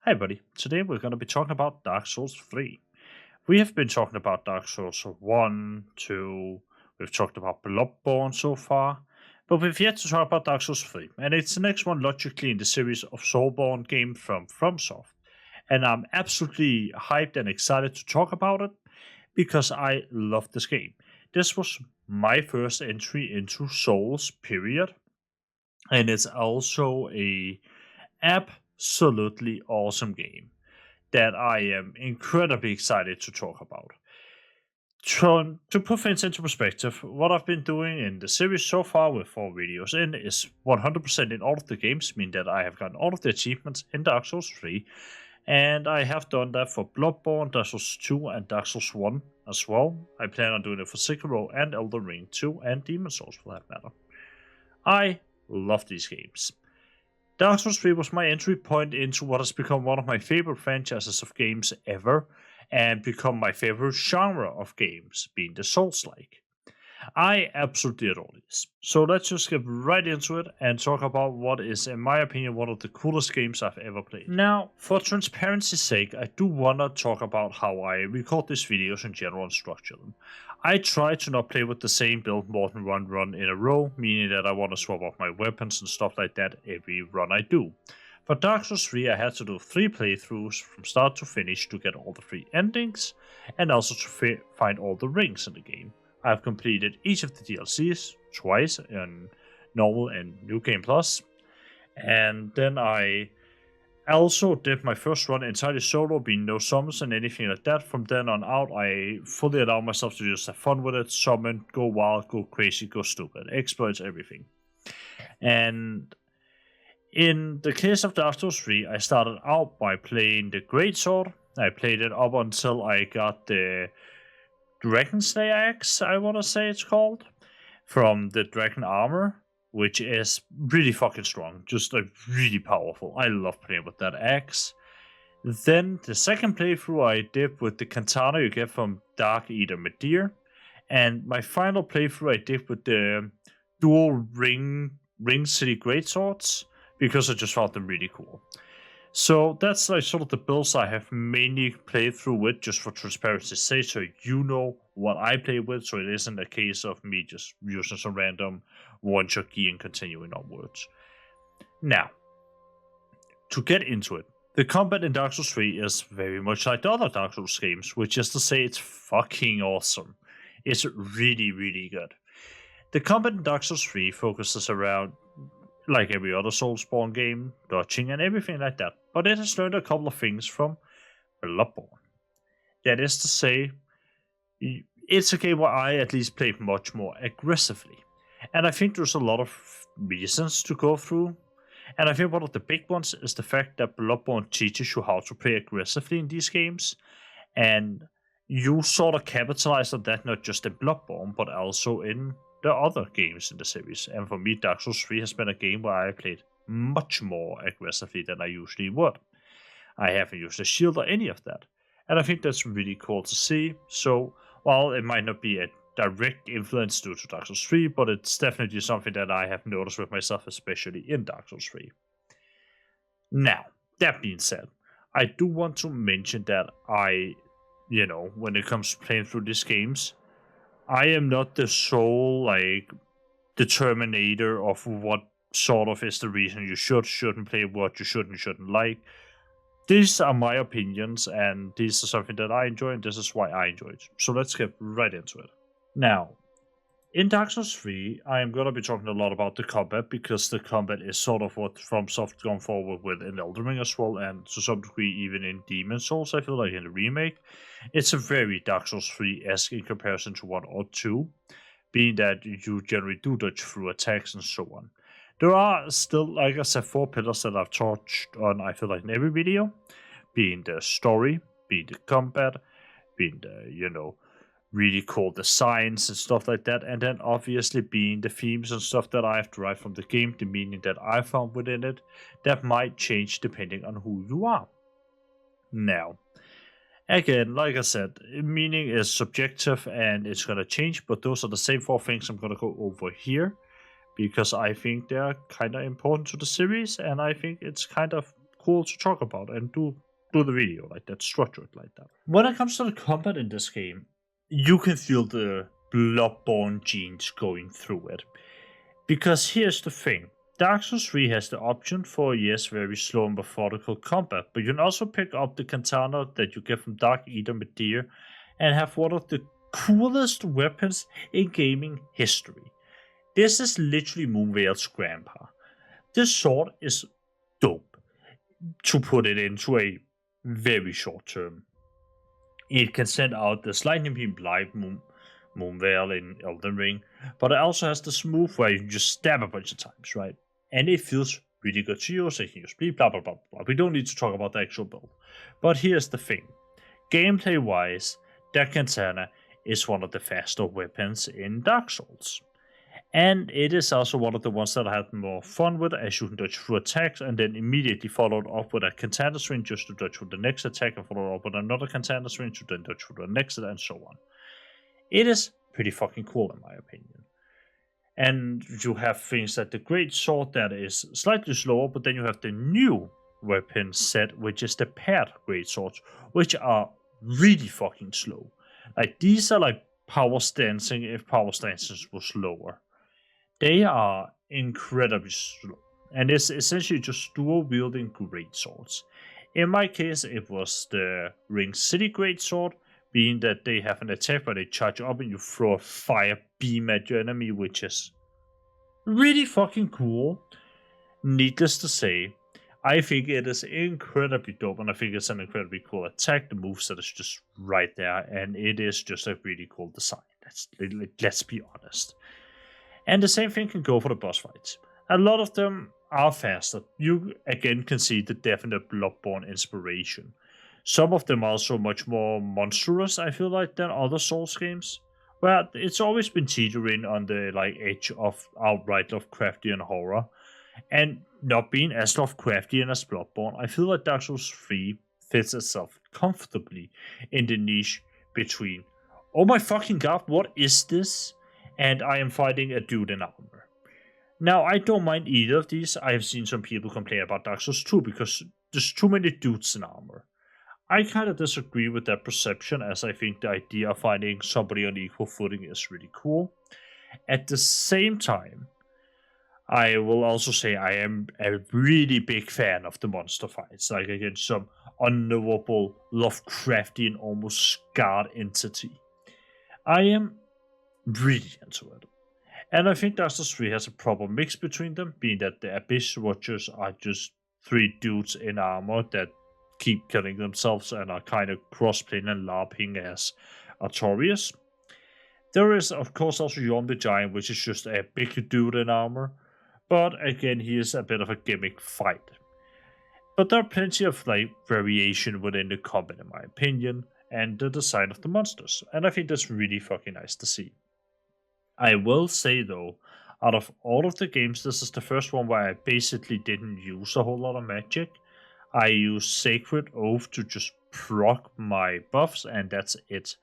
Hi, buddy. Today we're going to be talking about Dark Souls 3. We have been talking about Dark Souls 1, 2, we've talked about Bloodborne so far, but we've yet to talk about Dark Souls 3, and it's the next one logically in the series of Soulborne games from FromSoft. And I'm absolutely hyped and excited to talk about it because I love this game. This was my first entry into Souls, period, and it's also a absolutely awesome game that I am incredibly excited to talk about. To put things into perspective, what I've been doing in the series so far with 4 videos in is 100% in all of the games, meaning that I have gotten all of the achievements in Dark Souls 3, and I have done that for Bloodborne, Dark Souls 2, and Dark Souls 1 as well. I plan on doing it for Sekiro and Elden Ring 2, and Demon Souls for that matter. I love these games. Dark Souls 3 was my entry point into what has become one of my favorite franchises of games ever, and become my favorite genre of games, being the Souls-like. I absolutely adore this. So let's just get right into it and talk about what is, in my opinion, one of the coolest games I've ever played. Now, for transparency's sake, I do want to talk about how I record these videos in general and structure them. I try to not play with the same build more than one run in a row, meaning that I want to swap out my weapons and stuff like that every run I do. For Dark Souls 3, I had to do 3 playthroughs from start to finish to get all the 3 endings, and also to find all the rings in the game. I've completed each of the DLCs twice in normal and New Game Plus, and then I also did my first run entirely solo, being no summons and anything like that. From then on out, I fully allow myself to just have fun with it, summon, go wild, go crazy, go stupid, exploits, everything. And in the case of Dark Souls 3, I started out by playing the Greatsword. I played it up until I got the Dragon Slayer axe, I want to say it's called, from the Dragon Armor, which is really fucking strong, just like really powerful. I love playing with that axe. Then the second playthrough I did with the katana you get from Dark Eater Medir, and my final playthrough I did with the dual ring city greatswords because I just found them really cool. So that's like sort of the builds I have mainly played through with, just for transparency's sake, so you know what I play with, so it isn't a case of me just using some random one-shot key and continuing onwards. Now, to get into it, the combat in Dark Souls 3 is very much like the other Dark Souls games, which is to say it's fucking awesome. It's really, really good. The combat in Dark Souls 3 focuses around, like every other Soulsborne game, dodging and everything like that, but it has learned a couple of things from Bloodborne. That is to say, it's a game where I at least played much more aggressively. And I think there's a lot of reasons to go through. And I think one of the big ones is the fact that Bloodborne teaches you how to play aggressively in these games. And you sort of capitalize on that not just in Bloodborne, but also in the other games in the series. And for me, Dark Souls 3 has been a game where I played much more aggressively than I usually would. I haven't used a shield or any of that. And I think that's really cool to see. So, while it might not be a direct influence due to Dark Souls 3, but it's definitely something that I have noticed with myself, especially in Dark Souls 3. Now, that being said, I do want to mention that when it comes to playing through these games, I am not the sole, determinator of what sort of is the reason you shouldn't play, what you shouldn't like. These are my opinions, and these are something that I enjoy, and this is why I enjoy it. So let's get right into it. Now, in Dark Souls 3, I am going to be talking a lot about the combat, because the combat is sort of what FromSoft gone forward with in Elden Ring as well, and to some degree even in Demon Souls, I feel like in the remake. It's a very Dark Souls 3-esque in comparison to 1 or 2, being that you generally do dodge through attacks and so on. There are still, like I said, 4 pillars that I've touched on, I feel like, in every video, being the story, being the combat, being the, really cool designs and stuff like that, and then obviously being the themes and stuff that I have derived from the game, the meaning that I found within it, that might change depending on who you are. Now, again, like I said, meaning is subjective and it's going to change, but those are the same 4 things I'm going to go over here, because I think they're kind of important to the series, and I think it's kind of cool to talk about and do the video like that, structured like that. When it comes to the combat in this game, you can feel the Bloodborne genes going through it. Because here's the thing. Dark Souls 3 has the option for, yes, very slow and methodical combat, but you can also pick up the katana that you get from Dark Eater Medea and have one of the coolest weapons in gaming history. This is literally Moonveil's grandpa. This sword is dope, to put it into a very short term. It can send out this lightning beam like Moonveil in Elden Ring, but it also has this move where you can just stab a bunch of times, right? And it feels really good to use. It can use speed, blah, blah, blah, blah. We don't need to talk about the actual build. But here's the thing. Gameplay-wise, that katana is one of the faster weapons in Dark Souls. And it is also one of the ones that I had more fun with, as you can dodge through attacks and then immediately followed up with a katana swing just to dodge through the next attack and follow up with another katana swing to then dodge through the next and so on. It is pretty fucking cool in my opinion. And you have things like the Great Sword that is slightly slower, but then you have the new weapon set, which is the paired Great Swords, which are really fucking slow. Like, these are like power stancing if power stances was slower. They are incredibly slow, and it's essentially just dual-wielding great swords. In my case, it was the Ring City Great Sword, being that they have an attack where they charge up and you throw a fire beam at your enemy, which is really fucking cool. Needless to say, I think it is incredibly dope, and I think it's an incredibly cool attack. The moveset is just right there, and it is just a really cool design. Let's be honest. And the same thing can go for the boss fights. A lot of them are faster. You again can see the definite Bloodborne inspiration. Some of them are also much more monstrous, I feel like, than other Souls games. Where it's always been teetering on the edge of outright Lovecraftian horror. And not being as Lovecraftian as Bloodborne, I feel like Dark Souls 3 fits itself comfortably in the niche between, oh my fucking god, what is this? And I am fighting a dude in armor. Now, I don't mind either of these. I have seen some people complain about Dark Souls 2 because there's too many dudes in armor. I kind of disagree with that perception, as I think the idea of finding somebody on equal footing is really cool. At the same time, I will also say I am a really big fan of the monster fights, like against some unknowable Lovecraftian, almost scarred entity. I am really into it. And I think Dark Souls 3 has a proper mix between them, being that the Abyss Watchers are just 3 dudes in armor that keep killing themselves and are kind of crossplaying and LARPing as artoires. There is, of course, also Yom the Giant, which is just a big dude in armor, but again, he is a bit of a gimmick fight. But there are plenty of variation within the combat, in my opinion, and the design of the monsters, and I think that's really fucking nice to see. I will say though, out of all of the games, this is the first one where I basically didn't use a whole lot of magic. I used Sacred Oath to just proc my buffs, and that's it.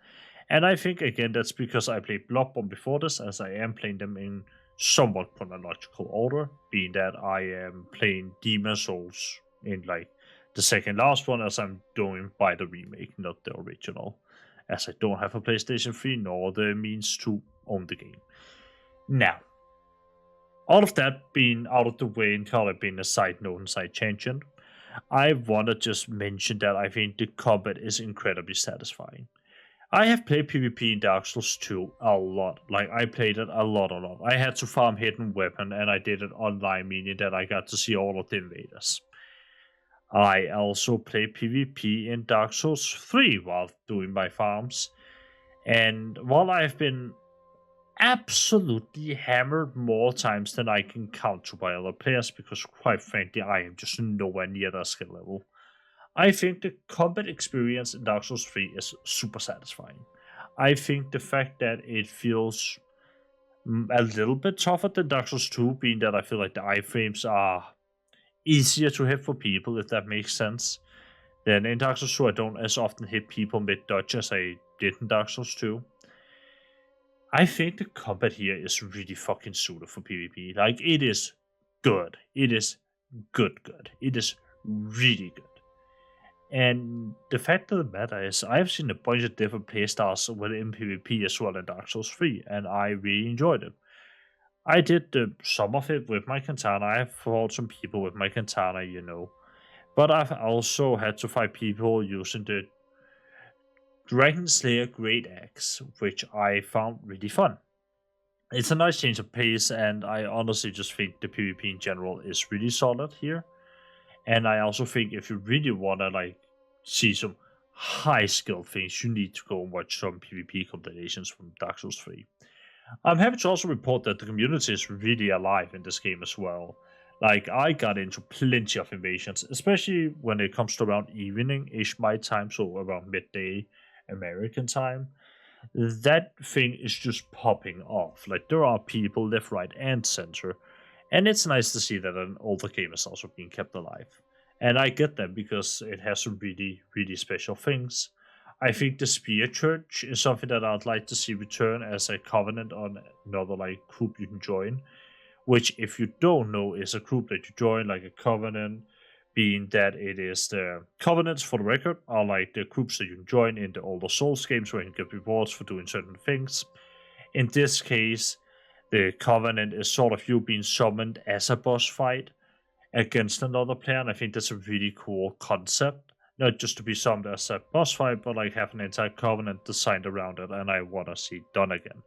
And I think again that's because I played Bloodborne before this, as I am playing them in somewhat chronological order, being that I am playing Demon Souls in the second last one, as I'm doing by the remake, not the original, as I don't have a PlayStation 3 nor the means to own the game. Now, all of that being out of the way and kind of being a side note and side tangent, I want to just mention that I think the combat is incredibly satisfying. I have played PvP in Dark Souls 2 a lot. I played it a lot. I had to farm hidden weapon, and I did it online, meaning that I got to see all of the invaders. I also played PvP in Dark Souls 3 while doing my farms. And while I've been absolutely hammered more times than I can count to by other players, because quite frankly, I am just nowhere near their skill level, I think the combat experience in Dark Souls 3 is super satisfying. I think the fact that it feels a little bit tougher than Dark Souls 2, being that I feel like the iframes are easier to hit for people, if that makes sense. Then in Dark Souls 2, I don't as often hit people mid-dodge as I did in Dark Souls 2. I think the combat here is really fucking suited for PvP. It is good. It is good. It is really good. And the fact of the matter is, I've seen a bunch of different playstyles within PvP as well in Dark Souls 3, and I really enjoyed it. I did some of it with my katana. I've fought some people with my katana, but I've also had to fight people using the Dragon Slayer Great Axe, which I found really fun. It's a nice change of pace, and I honestly just think the PvP in general is really solid here. And I also think if you really wanna see some high skill things, you need to go and watch some PvP compilations from Dark Souls 3. I'm happy to also report that the community is really alive in this game as well. Like, I got into plenty of invasions, especially when it comes to around evening-ish my time, so around midday American time. That thing is just popping off. Like, there are people left, right, and center. And it's nice to see that an older game is also being kept alive. And I get that because it has some really, really special things. I think the Spear Church is something that I'd like to see return as a covenant on another group you can join. Which, if you don't know, is a group that you join, like a covenant, being that it is the covenants, for the record, are like the groups that you can join in the older Souls games where you can get rewards for doing certain things. In this case, the covenant is sort of you being summoned as a boss fight against another player, and I think that's a really cool concept. Not just to be summoned as a boss fight, but have an entire covenant designed around it, and I want to see it done again.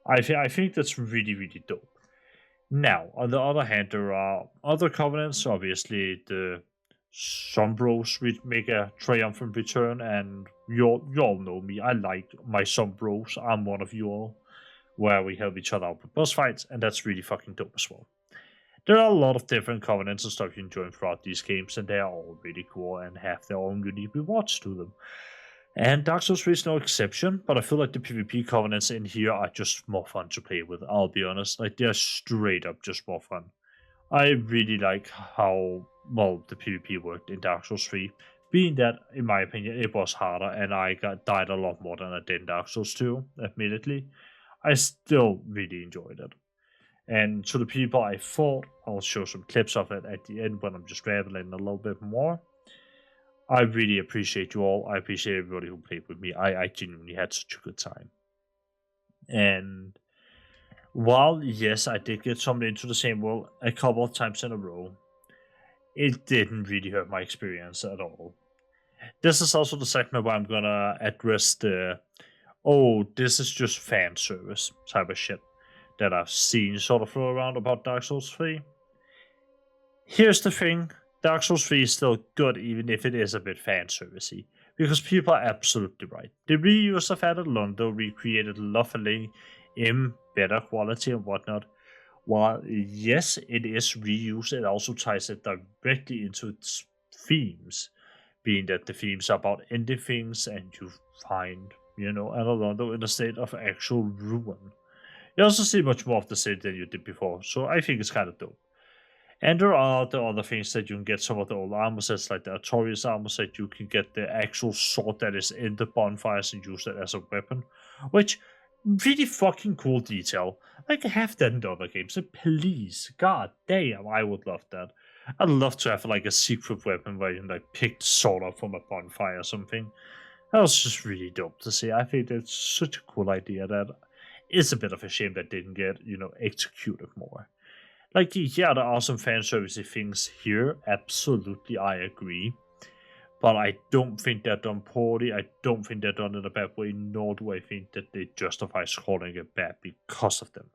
I think that's really, really dope. Now, on the other hand, there are other covenants. Obviously, the Sombros make a triumphant return, and you all know me. I like my Sombros. I'm one of you all, where we help each other out with boss fights, and that's really fucking dope as well. There are a lot of different covenants and stuff you can join throughout these games, and they are all really cool and have their own unique rewards to them. And Dark Souls 3 is no exception, but I feel like the PvP covenants in here are just more fun to play with, I'll be honest. Like, they're straight up just more fun. I really like how well the PvP worked in Dark Souls 3, being that, in my opinion, it was harder, and I died a lot more than I did in Dark Souls 2, admittedly. I still really enjoyed it. And to the people I fought, I'll show some clips of it at the end when I'm just rambling a little bit more. I really appreciate you all. I appreciate everybody who played with me. I genuinely had such a good time. And while, yes, I did get summoned into the same world a couple of times in a row, it didn't really hurt my experience at all. This is also the segment where I'm gonna address the, this is just fan service type of shit that I've seen sort of flow around about Dark Souls 3. Here's the thing. Dark Souls 3 is still good, even if it is a bit fan servicey, because people are absolutely right. The reuse of added Londo recreated lovely in better quality and whatnot. While yes, it is reused, it also ties it directly into its themes, being that the themes are about ending things and you find, added Londo in a state of actual ruin. You also see much more of the city than you did before, so I think it's kind of dope. And there are the other things that you can get, some of the old armor sets, like the artoires armor set. You can get the actual sword that is in the bonefires and use that as a weapon, which really fucking cool detail. Like, have that in the other games. So please, god damn, I would love that. I'd love to have a secret weapon where you can pick the sword up from a bonfire or something. That was just really dope to see. I think that's such a cool idea that it's a bit of a shame that didn't get, executed more. Yeah, there are some fan servicey things here. Absolutely, I agree. But I don't think they're done poorly. I don't think they're done in a bad way, nor do I think that they justify calling it bad because of them.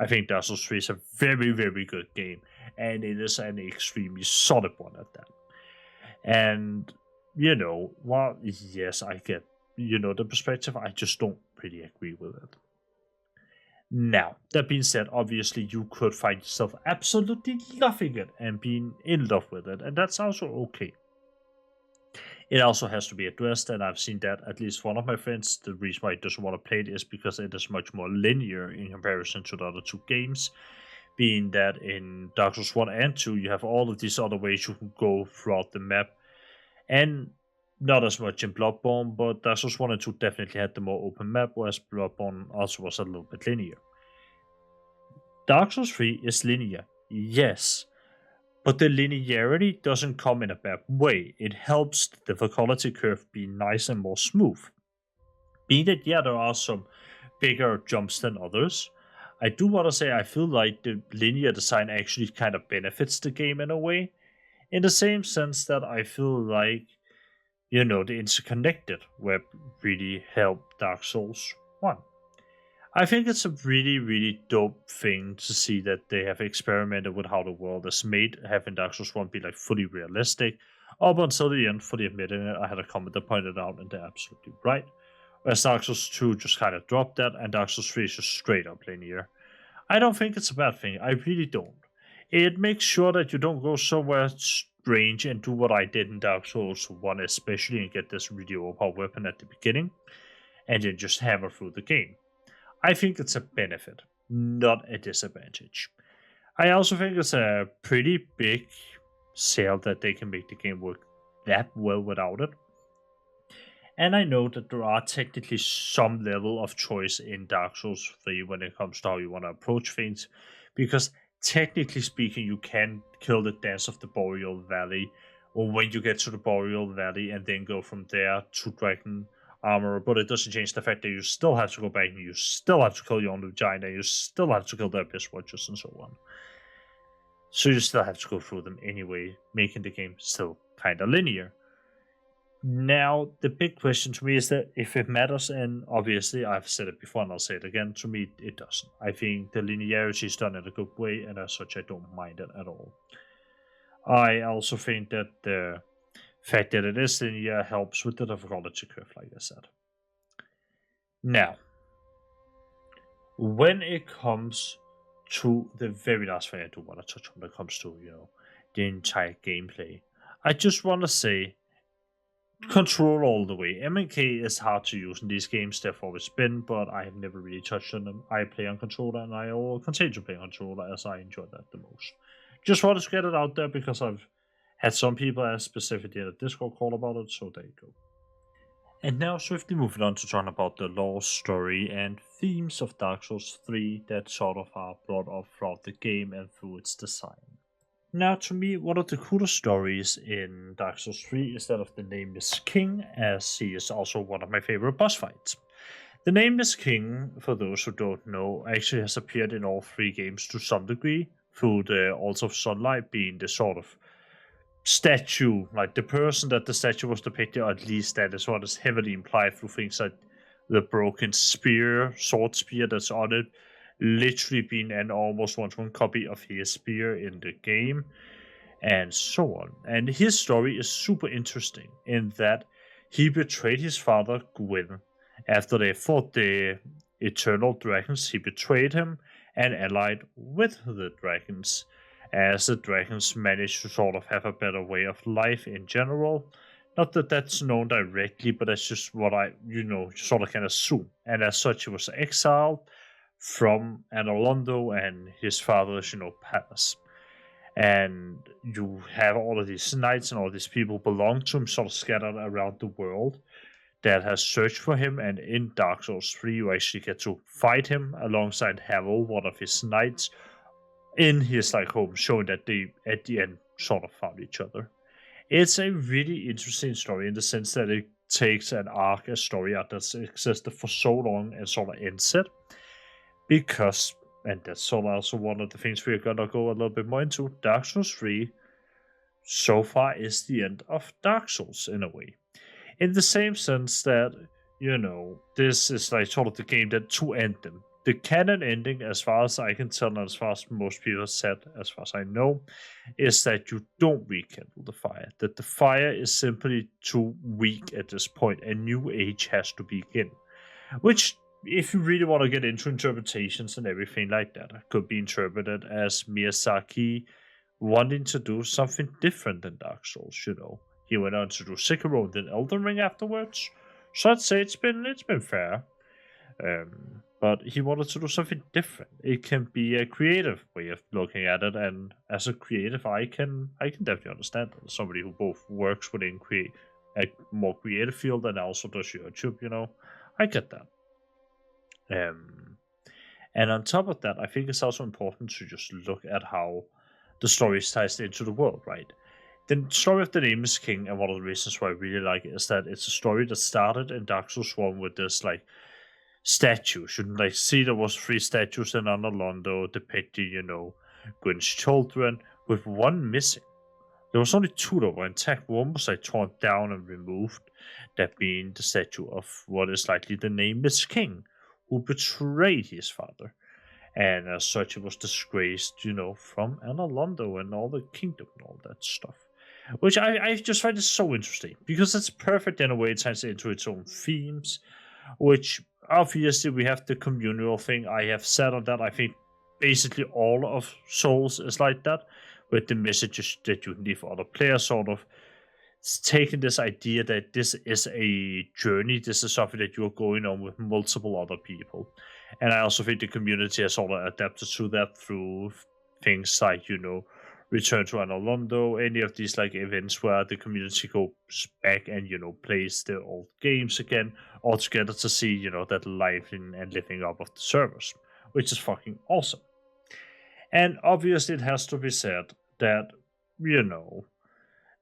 I think Dark Souls 3 is a very, very good game, and it is an extremely solid one at that. And, while, yes, I get, the perspective, I just don't really agree with it. Now, that being said, obviously you could find yourself absolutely loving it and being in love with it, and that's also okay. It also has to be addressed, and I've seen that at least one of my friends, the reason why he doesn't want to play it is because it is much more linear in comparison to the other two games, being that in Dark Souls 1 and 2 you have all of these other ways you can go throughout the map, and not as much in Bloodborne, but Dark Souls 1 and 2 definitely had the more open map, whereas Bloodborne also was a little bit linear. Dark Souls 3 is linear, yes, But the linearity doesn't come in a bad way. It helps the difficulty curve be nice and more smooth. Being that, yeah, there are some bigger jumps than others, I do want to say I feel like the linear design actually kind of benefits the game in a way, in the same sense that I feel like, the interconnected web really helped Dark Souls 1. I think it's a really, really dope thing to see that they have experimented with how the world is made, having Dark Souls 1 be like fully realistic. Up until the end, fully admitting it, I had a comment that pointed out, and they're absolutely right. Whereas Dark Souls 2 just kind of dropped that, and Dark Souls 3 is just straight up linear. I don't think it's a bad thing. I really don't. It makes sure that you don't go somewhere strange and do what I did in Dark Souls 1, especially, and get this really overpowered weapon at the beginning, and then just hammer through the game. I think it's a benefit, not a disadvantage. I also think it's a pretty big sale that they can make the game work that well without it. And I know that there are technically some level of choice in Dark Souls 3 when it comes to how you want to approach things, because technically speaking, you can kill the Dance of the Boreal Valley, or when you get to the Boreal Valley, and then go from there to Dragon Armor, but it doesn't change the fact that you still have to go back and you still have to kill your own giant, and you still have to kill the Abyss Watchers and so on. So you still have to go through them anyway, making the game still kind of linear. Now, the big question to me is that if it matters, and obviously I've said it before and I'll say it again, to me it doesn't. I think the linearity is done in a good way, and as such I don't mind it at all. I also think that the fact that it is linear helps with the difficulty curve, like I said. Now, when it comes to the very last thing I do want to touch on when it comes to, the entire gameplay, I just want to say control all the way. MNK is hard to use in these games, they've always been, but I have never really touched on them. I play on controller, and I will continue to play on controller as I enjoy that the most. Just wanted to get it out there because I've had some people ask specifically in the Discord call about it, so there you go. And now swiftly moving on to talk about the lore, story, and themes of Dark Souls 3 that sort of are brought up throughout the game and through its design. Now, to me, one of the coolest stories in Dark Souls 3 is that of the Nameless King, as he is also one of my favorite boss fights. The Nameless King, for those who don't know, actually has appeared in all three games to some degree, through the Altar of Sunlight being the sort of statue, like the person that the statue was depicted, or at least that is what is heavily implied through things like the broken sword spear that's on it, literally being an almost one-to-one copy of his spear in the game, and so on. And his story is super interesting in that he betrayed his father, Gwyn. After they fought the Eternal Dragons, he betrayed him and allied with the dragons, as the dragons managed to sort of have a better way of life in general. Not that that's known directly, but that's just what I, sort of can assume. And as such, he was exiled from anor londo and his father's, palace. And you have all of these knights and all these people belong to him, sort of scattered around the world, that has searched for him. And in Dark Souls 3, you actually get to fight him alongside Harold, one of his knights, in his home, showing that they at the end sort of found each other. It's a really interesting story in the sense that it takes an arc, a story arc that's existed for so long, and sort of ends it. Because, and that's sort of also one of the things we're gonna go a little bit more into, Dark Souls 3 so far is the end of Dark Souls in a way. In the same sense that, this is sort of the game that to end them. The canon ending, as far as I can tell, and as far as most people said, as far as I know, is that you don't rekindle the fire. That the fire is simply too weak at this point. A new age has to begin. Which, if you really want to get into interpretations and everything like that, could be interpreted as Miyazaki wanting to do something different than Dark Souls, He went on to do Sekiro and then Elden Ring afterwards. So I'd say it's been fair. But he wanted to do something different. It can be a creative way of looking at it, and as a creative, I can definitely understand that. Somebody who both works within a more creative field and also does YouTube, I get that. And on top of that, I think it's also important to just look at how the story ties into the world, right? The story of the Nameless King, and one of the reasons why I really like it, is that it's a story that started in Dark Souls 1 with this like statues. You can like see there was 3 statues in Anor Londo depicting, Gwyn's children, with one missing. There was only 2 that were intact. One was like torn down and removed, that being the statue of what is likely the Nameless King, who betrayed his father. And as such, it was disgraced, from Anor Londo and all the kingdom and all that stuff. Which I just find is so interesting, because it's perfect in a way. It ties into its own themes, which obviously we have the communal thing. I have said on that. I think basically all of Souls is like that, with the messages that you leave other players, sort of taking this idea that this is a journey, this is something that you're going on with multiple other people. And I also think the community has sort of adapted to that through things like, Return to Anor Londo, any of these like events where the community goes back and, plays the old games again, all together to see, that living and living up of the servers, which is fucking awesome. And obviously it has to be said that,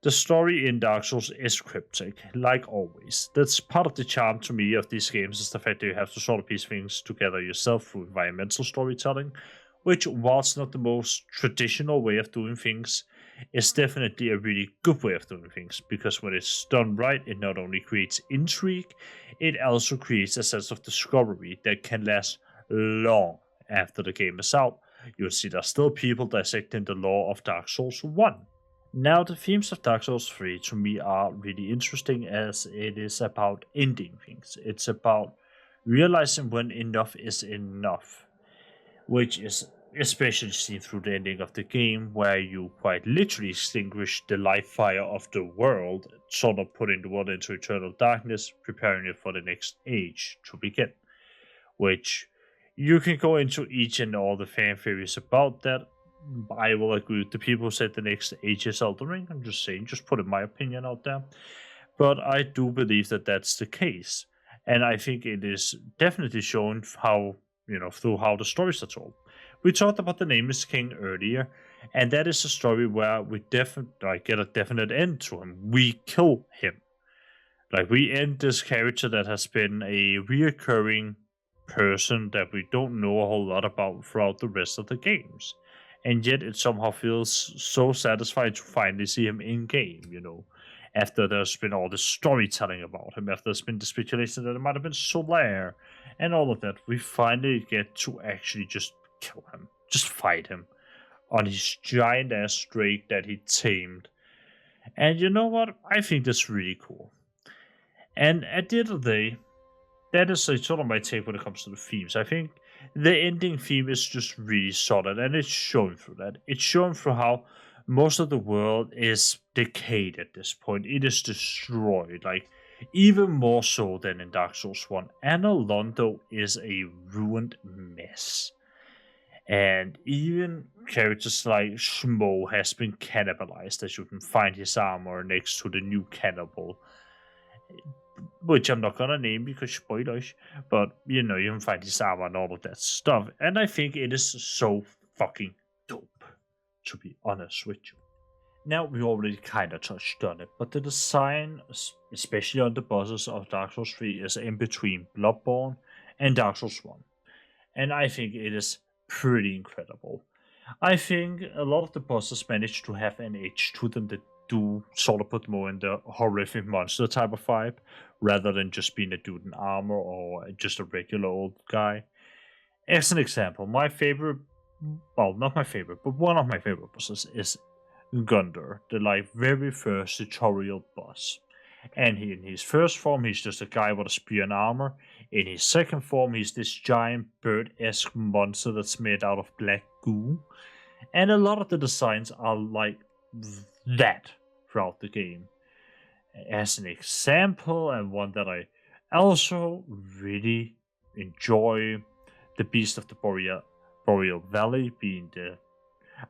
the story in Dark Souls is cryptic, like always. That's part of the charm to me of these games, is the fact that you have to sort of piece things together yourself through environmental storytelling, which, whilst not the most traditional way of doing things, is definitely a really good way of doing things, because when it's done right, it not only creates intrigue, it also creates a sense of discovery that can last long after the game is out. You'll see there's still people dissecting the lore of Dark Souls 1. Now, the themes of Dark Souls 3 to me are really interesting, as it is about ending things. It's about realizing when enough is enough, which is especially seen through the ending of the game, where you quite literally extinguish the life fire of the world, sort of putting the world into eternal darkness, preparing it for the next age to begin. Which you can go into each and all the fan theories about that. I will agree with the people who said the next age is Elden Ring. I'm just saying, just putting my opinion out there. But I do believe that that's the case. And I think it is definitely shown how, through how the stories are told. We talked about the Nameless King earlier, and that is a story where we definitely get a definite end to him. We kill him. Like, we end this character that has been a reoccurring person that we don't know a whole lot about throughout the rest of the games. And yet it somehow feels so satisfying to finally see him in game, after there's been all this storytelling about him, after there's been the speculation that it might have been Solaire, and all of that. We finally get to actually just kill him, just fight him on his giant ass drake that he tamed. And you know what? I think that's really cool. And at the end of the day, that is sort of my take when it comes to the themes. I think the ending theme is just really solid, and it's shown through that. It's shown through how most of the world is decayed at this point. It is destroyed, like even more so than in Dark Souls 1. Anor Londo is a ruined mess. And even characters like Shmo has been cannibalized, as you can find his armor next to the new cannibal, which I'm not gonna name because spoilers, but you can find his armor and all of that stuff. And I think it is so fucking dope, to be honest with you. Now, we already kind of touched on it, but the design, especially on the bosses of Dark Souls 3, is in between Bloodborne and Dark Souls 1. And I think it is pretty incredible. I think a lot of the bosses manage to have an edge to them that do sort of put more in the horrific monster type of vibe, rather than just being a dude in armor or just a regular old guy. As an example, my favorite, well, not my favorite, but one of my favorite bosses is Gundyr, the very first tutorial boss. And in his first form, he's just a guy with a spear and armor. In his second form, he's this giant bird-esque monster that's made out of black goo. And a lot of the designs are like that throughout the game. As an example, and one that I also really enjoy, the Beast of the Boreal Valley being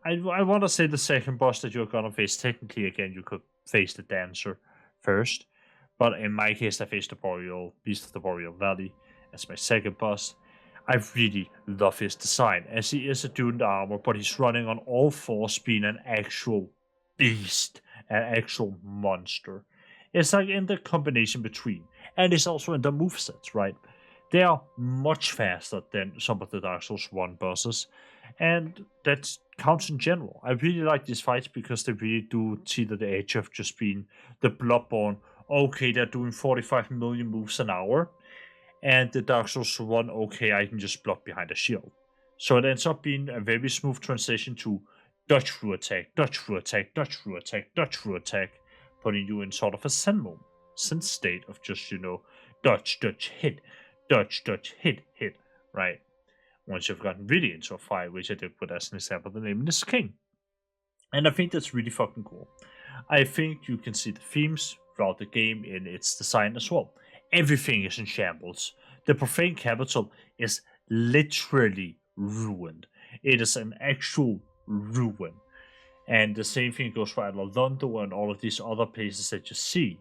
I want to say the second boss that you're gonna face. Technically, again, you could face the Dancer first, but in my case, I faced the Beast of the Boreal Valley as my second boss. I really love his design, as he is a dude in armor, but he's running on all fours, being an actual beast, an actual monster. It's like in the combination between, and it's also in the movesets, right? They are much faster than some of the Dark Souls 1 bosses, and that counts in general. I really like these fights because they really do teeter the edge of just being the Bloodborne. Okay, they're doing 45 million moves an hour, and the Dark Souls 1, okay, I can just block behind a shield. So it ends up being a very smooth transition to dodge through attack, dodge through attack, dodge through attack, dodge through attack, putting you in sort of a Zen state of just, dodge, dodge, dodge, hit, right? Once you've gotten really into a fight, which I did with, as an example, the Nameless King. And I think that's really fucking cool. I think you can see the themes throughout the game in its design as well. Everything is in shambles. The profane capital is literally ruined. It is an actual ruin. And the same thing goes for Londo and all of these other places that you see.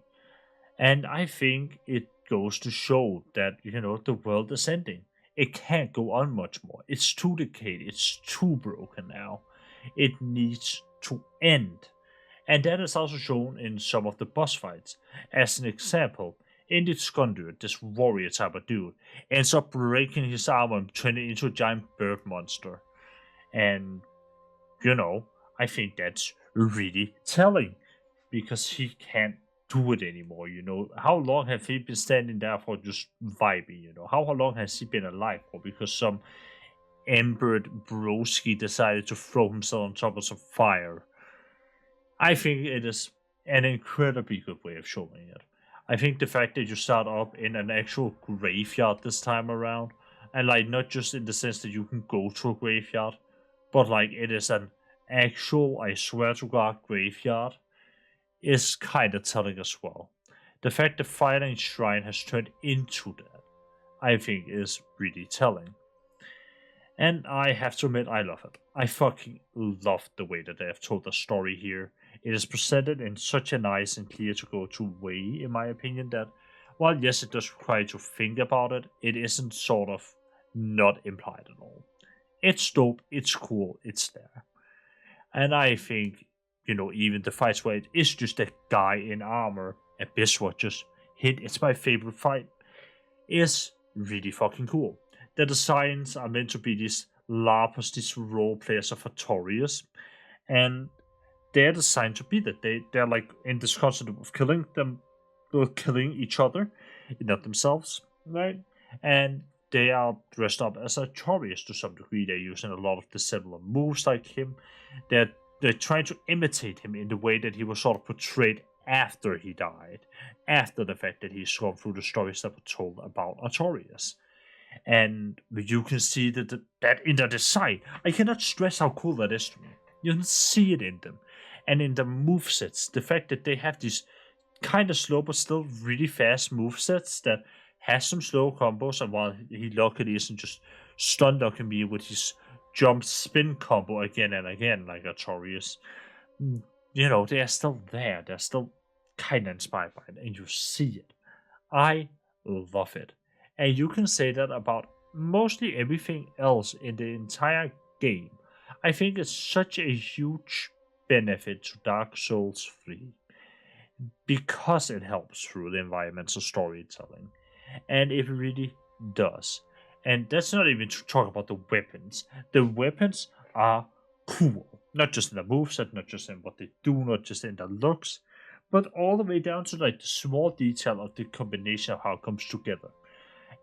And I think it goes to show that, the world is ending. It can't go on much more. It's too decayed. It's too broken now. It needs to end. And that is also shown in some of the boss fights. As an example, Indit Skundur, this warrior type of dude, ends up breaking his armor and turning into a giant bird monster. And, I think that's really telling because he can't do it anymore. How long have he been standing there for, just vibing? How long has he been alive for? Because some embered broski decided to throw himself on top of some fire. I think it is an incredibly good way of showing it. I think the fact that you start up in an actual graveyard this time around, and like not just in the sense that you can go to a graveyard, but like it is an actual, I swear to God, graveyard, is kind of telling as well. The fact the Firelink Shrine has turned into that, I think, is really telling. And I have to admit, I love it. I fucking love the way that they have told the story here. It is presented in such a nice and clear to go to way, in my opinion, that while yes, it does require you to think about it, it isn't sort of not implied at all. It's dope, it's cool, it's there. And I think, even the fights where it is just a guy in armor and Biswa just hit, it's my favorite fight, is really fucking cool. The designs are meant to be these LARPers, these role players of artoires, and they're designed to be that. They're like in this concept of killing them, or killing each other, not themselves, right? And they are dressed up as artoires to some degree. They're using a lot of the similar moves like him. They're trying to imitate him in the way that he was sort of portrayed after he died, after the fact that he's gone through the stories that were told about artoires. And you can see that in the design. I cannot stress how cool that is to me. You can see it in them. And in the movesets, the fact that they have these kind of slow but still really fast movesets that has some slow combos, and while he luckily isn't just stun locking me with his jump spin combo again and again like artoires, they are still there. They're still kind of inspired by it, and you see it. I love it. And you can say that about mostly everything else in the entire game. I think it's such a huge benefit to Dark Souls 3 because it helps through the environmental storytelling. And it really does. And that's not even to talk about the weapons. The weapons are cool. Not just in the moveset, not just in what they do, not just in the looks, but all the way down to like the small detail of the combination of how it comes together.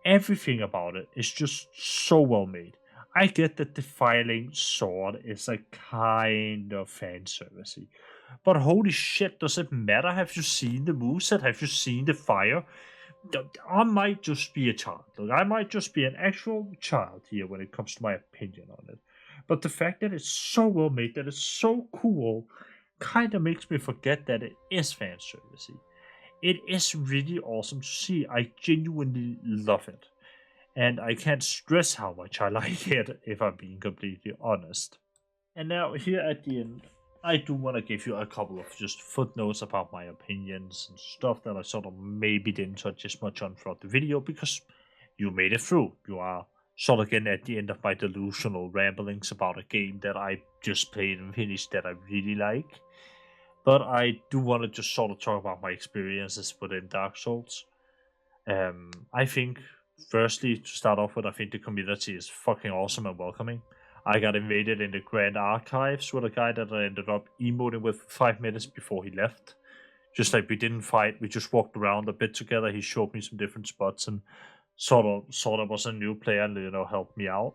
Everything about it is just so well made. I get that the filing sword is a kind of fan servicey, but holy shit, does it matter? Have you seen the moveset? Have you seen the fire? I might just be a child. Look, I might just be an actual child here when it comes to my opinion on it. But the fact that it's so well made, that it's so cool, kind of makes me forget that it is fan servicey. It is really awesome to see. I genuinely love it. And I can't stress how much I like it, if I'm being completely honest. And now, here at the end, I do want to give you a couple of just footnotes about my opinions and stuff that I sort of maybe didn't touch as much on throughout the video, because you made it through. You are sort of again at the end of my delusional ramblings about a game that I just played and finished that I really like. But I do want to just sort of talk about my experiences within Dark Souls. I think, firstly, to start off with, I think the community is fucking awesome and welcoming. I got invaded in the Grand Archives with a guy that I ended up emoting with 5 minutes before he left. Just like we didn't fight, we just walked around a bit together. He showed me some different spots and sort of was a new player and helped me out.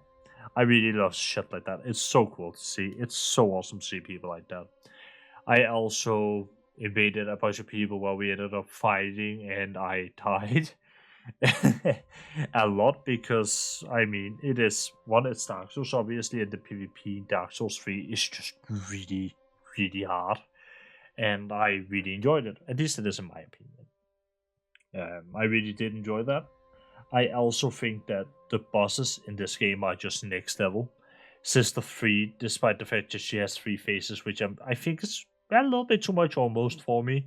I really love shit like that. It's so cool to see. It's so awesome to see people like that. I also invaded a bunch of people where we ended up fighting and I died a lot because I mean it's Dark Souls obviously, and the PvP in Dark Souls 3 is just really, really hard. And I really enjoyed it. At least it is in my opinion. I really did enjoy that. I also think that the bosses in this game are just next level. Sister 3, despite the fact that she has 3 faces, which I think is a little bit too much almost for me.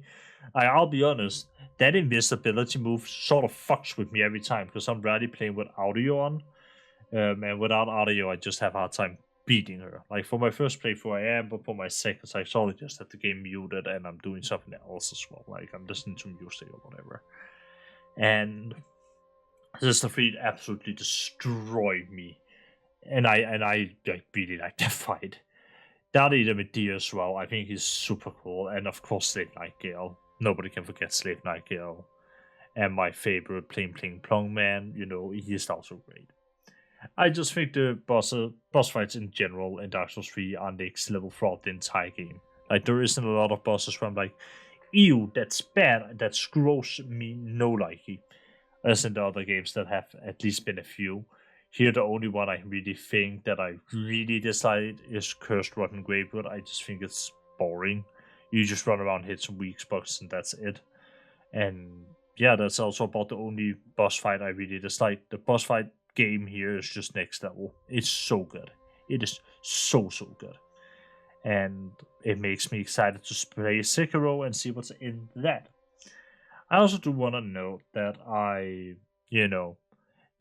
I'll be honest, that invisibility move sort of fucks with me every time because I'm rarely playing with audio on. And without audio, I just have a hard time beating her. Like for my first playthrough, I am, but for my second, I sort of just have the game muted and I'm doing something else as well. Like I'm listening to music or whatever. And Sister 3 absolutely destroyed me. And I really like that fight. That either with D as well. I think he's super cool. And of course, Slave Nightingale. Nobody can forget Slave Nightingale. And my favorite Pling Pling Plong man, he's also great. I just think the boss fights in general in Dark Souls 3 are next level throughout the entire game. Like, there isn't a lot of bosses where I'm like, ew, that's bad, that's gross, me no likey. As in the other games that have at least been a few. Here, the only one I really think that I really dislike is Cursed Rotten Gravewood. I just think it's boring. You just run around, hit some weak spots, and that's it. And yeah, that's also about the only boss fight I really dislike. The boss fight game here is just next level. It's so good. It is so good. And it makes me excited to play Sekiro and see what's in that. I also do want to note that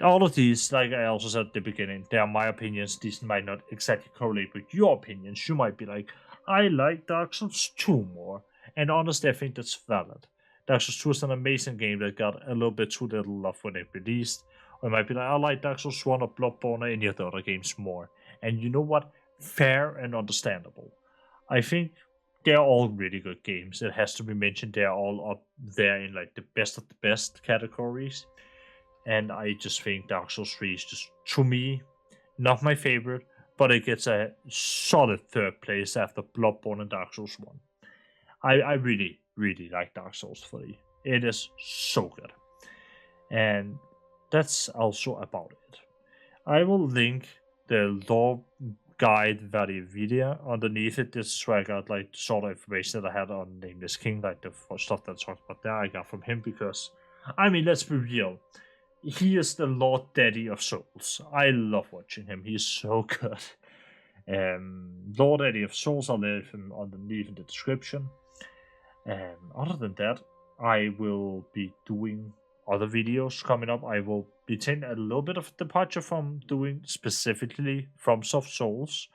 all of these, like I also said at the beginning, they are my opinions. These might not exactly correlate with your opinions. You might be like, I like Dark Souls 2 more. And honestly, I think that's valid. Dark Souls 2 is an amazing game that got a little bit too little love when it released. Or it might be like, I like Dark Souls 1 or Bloodborne or any of the other games more. And you know what? Fair and understandable. I think they're all really good games. It has to be mentioned they're all up there in like the best of the best categories. And I just think Dark Souls 3 is just, to me, not my favorite, but it gets a solid third place after Bloodborne and Dark Souls 1. I really, really like Dark Souls 3. It is so good. And that's also about it. I will link the lore guide video underneath it. This is where I got like the sort of information that I had on Nameless King, like the stuff that I talked about there, I got from him because, I mean, let's be real. He is the Lord Daddy of Souls. I love watching him. He's so good. Lord Daddy of Souls, I'll leave him underneath in the description. Other than that, I will be doing other videos coming up. I will be taking a little bit of departure from doing specifically FromSoft Souls.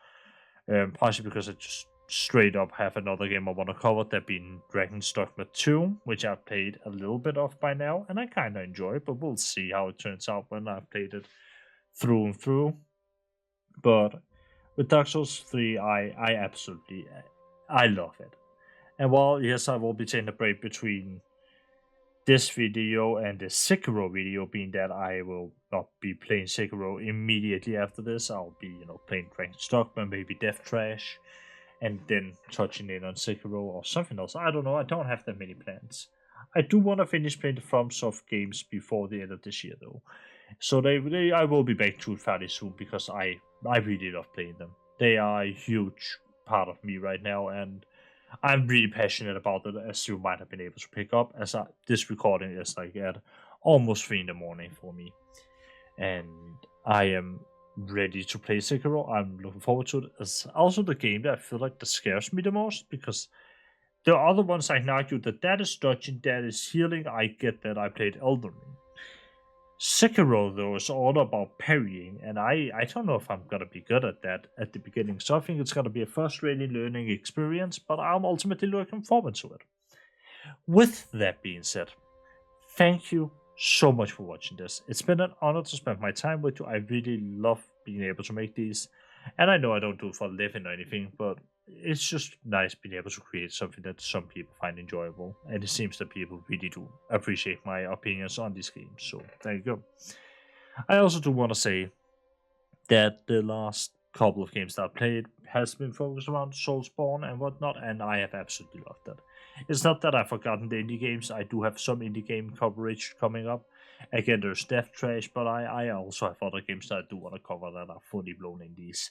Partially because I just straight up have another game I want to cover, that being Dragon's Dogma 2, which I've played a little bit of by now, and I kind of enjoy it, but we'll see how it turns out when I've played it through and through. But with Dark Souls 3, I absolutely, I love it. And while, yes, I will be taking a break between this video and the Sekiro video, being that I will not be playing Sekiro immediately after this. I'll be, playing Dragon's Dogma, maybe Death Trash, and then touching in on Sekiro or something else. I don't know. I don't have that many plans. I do want to finish playing the FromSoft games before the end of this year, though. So I will be back to it fairly soon because I really love playing them. They are a huge part of me right now, and I'm really passionate about it, as you might have been able to pick up, as this recording is like at almost 3 in the morning for me. And I am ready to play Sekiro. I'm looking forward to it. It's also the game that I feel like that scares me the most, because the other ones I can argue that is dodging, that is healing. I get that. I played Elden Ring. Sekiro, though, is all about parrying, and I don't know if I'm gonna be good at that at the beginning, so I think it's gonna be a frustrating learning experience, but I'm ultimately looking forward to it. With that being said, thank you so much for watching this. It's been an honor to spend my time with you. I really love being able to make these, and I know I don't do it for a living or anything, but it's just nice being able to create something that some people find enjoyable, and it seems that people really do appreciate my opinions on these games. So there you go. I also do want to say that the last couple of games that I played has been focused around Soulspawn and whatnot, and I have absolutely loved that. It's not that I've forgotten the indie games. I do have some indie game coverage coming up. Again, there's Death Trash, but I also have other games that I do want to cover that are fully blown indies.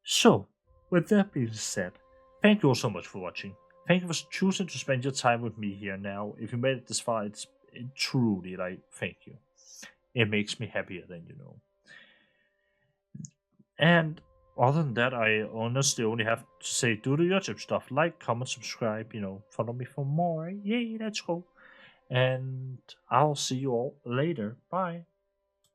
So, with that being said, thank you all so much for watching. Thank you for choosing to spend your time with me here now. If you made it this far, it's truly like, thank you. It makes me happier than you know. And other than that, I honestly only have to say do the YouTube stuff. Like, comment, subscribe, follow me for more. Yay, let's go. And I'll see you all later. Bye.